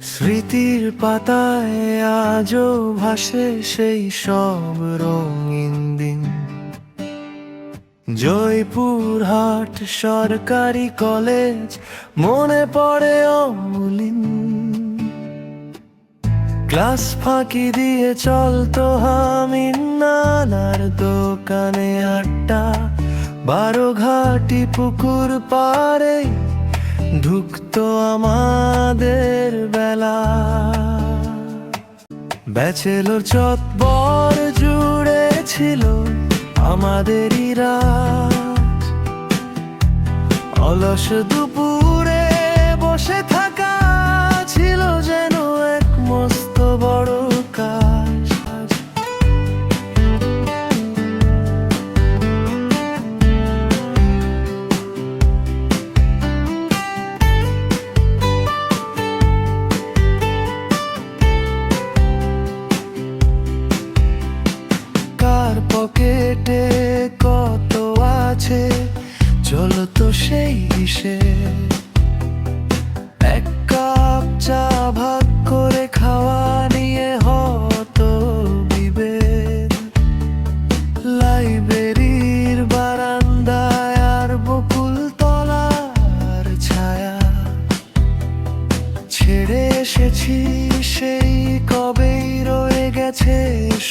স্মৃতির পাতায় আজও ভাসে সেই সব রঙিন দিন। জয়পুরহাট সরকারি কলেজ মনে পড়ে অমলিন। ক্লাস ফাঁকি দিয়ে চলতো হামিন নানার দোকানে আড্ডা। 12 ঘাটি পুকুর পাড়ে ঢুকতো আমাদের বেলা। ব্যাচেলর চত্বর জুড়ে ছিল আমাদেরই রাত। অলস দুপুরে বসে থাকা ছিল যেন এক মস্ত বড় কাজ। কার পকেটে কত আছে চলতো সেই হিসেব। এক কাপ চা ভাগ করে খাওয়া নিয়ে হতো বিভেদ। লাইব্রেরির বারান্দায় আর বকুল তলার ছায়া ছেড়ে এসেছি সেই কবেই রয়ে গেছে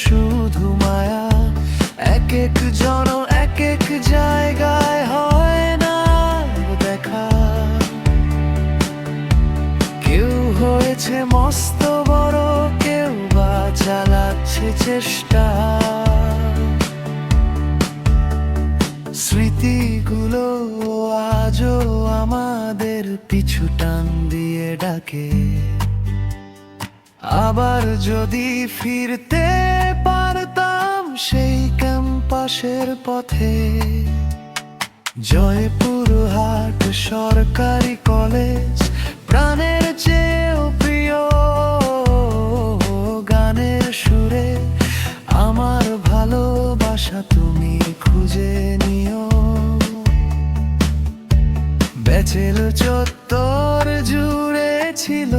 শুধু মায়া। এক এক জন এক এক জায়গায় হয় না দেখা। কেউ হয়েছে মস্ত বড়, কেউ বা চালাচ্ছে চেষ্টা। স্মৃতিগুলো আজও আমাদের পিছু টান দিয়ে ডাকে। আবার যদি ফিরতে পারতাম সেই ক্যাম্পাসের পথে। জয়পুরহাট সরকারি কলেজ প্রাণের চেয়েও প্রিয়। গানের সুরে আমার ভালোবাসা তুমি খুঁজে নিও। ব্যাচেলর চত্বর জুড়ে ছিল